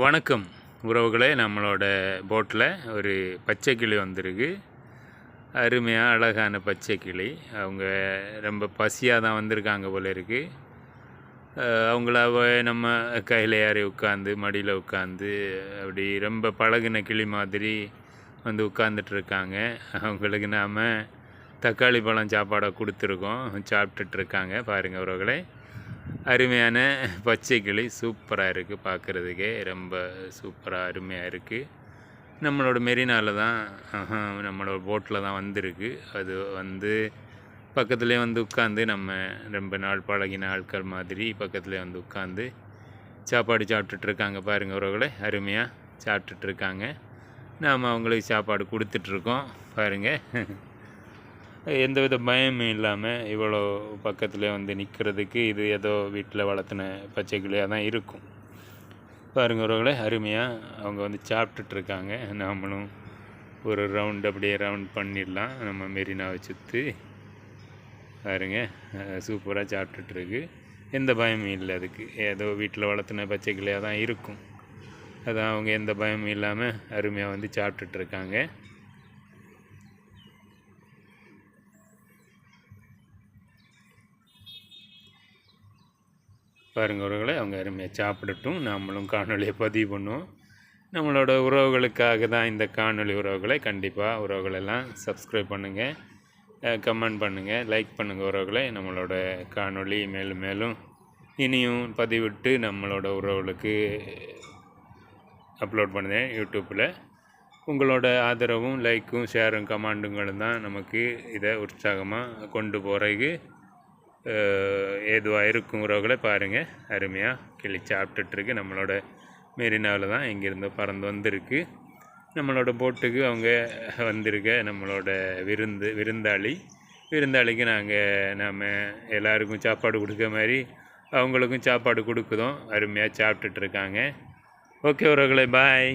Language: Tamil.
வணக்கம் உறவுகளே, நம்மளோட போட்டில் ஒரு பச்சை கிளி வந்திருக்கு. அருமையாக அழகான பச்சை கிளி. அவங்க ரொம்ப பசியாக தான் வந்திருக்காங்க போல இருக்குது. அவங்கள நம்ம கையில் ஏறி உட்காந்து மடியில் உட்காந்து அப்படி ரொம்ப பழகின கிளி மாதிரி வந்து உட்காந்துட்ருக்காங்க. அவங்களுக்கு நாம் தக்காளி பழம் சாப்பாடை கொடுத்துருக்கோம், சாப்பிட்டுட்ருக்காங்க. பாருங்கள் உறவுகளே, அருமையான பச்சை கிளி சூப்பராக இருக்குது. பார்க்குறதுக்கே ரொம்ப சூப்பராக அருமையாக இருக்குது. நம்மளோட மெரினாவில் தான், நம்மளோட போட்டில் தான் வந்திருக்கு. அது வந்து பக்கத்துலேயே வந்து உட்காந்து நம்ம ரொம்ப நாள் பழகின ஆட்கள் மாதிரி பக்கத்துலேயே வந்து உட்காந்து சாப்பாடு சாப்பிட்டுட்ருக்காங்க. பாருங்கள் உறவுகளே, அருமையாக சாப்பிட்டுட்ருக்காங்க. நாம் அவங்களுக்கு சாப்பாடு கொடுத்துட்ருக்கோம். பாருங்கள், எந்தவித பயமும் இல்லாமல் இவ்வளோ பக்கத்தில் வந்து நிற்கிறதுக்கு இது ஏதோ வீட்டில் வளர்த்தின பச்சை கிளியாக தான் இருக்கும். பாருங்கள் உறவுகளே, அருமையாக அவங்க வந்து சாப்பிட்டுட்ருக்காங்க. நாமளும் ஒரு ரவுண்ட் அப்படியே ரவுண்ட் பண்ணிடலாம் நம்ம மெரினாவை சுற்றி. பாருங்கள், சூப்பராக சாப்பிட்டுட்ருக்கு. எந்த பயமும் இல்லை. அதுக்கு ஏதோ வீட்டில் வளர்த்தின பச்சை கிளியாக தான் இருக்கும். அதான் அவங்க எந்த பயமும் இல்லாமல் அருமையாக வந்து சாப்பிட்டுட்ருக்காங்க. பாருங்கள் உறவுகளை, அவங்க அருமையாக சாப்பிடட்டும். நம்மளும் காணொலியை பதிவு பண்ணுவோம். நம்மளோட உறவுகளுக்காக தான் இந்த காணொலி. உறவுகளை கண்டிப்பாக உறவுகளெல்லாம் சப்ஸ்கிரைப் பண்ணுங்கள், கமெண்ட் பண்ணுங்கள், லைக் பண்ணுங்கள் உறவுகளை. நம்மளோட காணொலி மேலும் மேலும் இனியும் பதிவிட்டு நம்மளோட உறவுகளுக்கு அப்லோட் பண்ணுறேன் யூடியூப்பில். உங்களோட ஆதரவும் லைக்கும் ஷேரும் கமெண்டுங்களும் தான் நமக்கு இதை உற்சாகமாக கொண்டு போகிறதுக்கு ஏதுவாக இருக்கும். உறவுகளை பாருங்கள், அருமையாக கிளி சாப்பிட்டுட்ருக்கு. நம்மளோட மெரினாவில் தான் இங்கேருந்து பறந்து வந்திருக்கு. நம்மளோட போட்டுக்கு அவங்க வந்திருக்க நம்மளோட விருந்தாளிக்கு நாம் எல்லாருக்கும் சாப்பாடு கொடுக்க மாதிரி அவங்களுக்கும் சாப்பாடு கொடுக்குதோம். அருமையாக சாப்பிட்டுட்ருக்காங்க. ஓகே உறவுகளை, பாய்.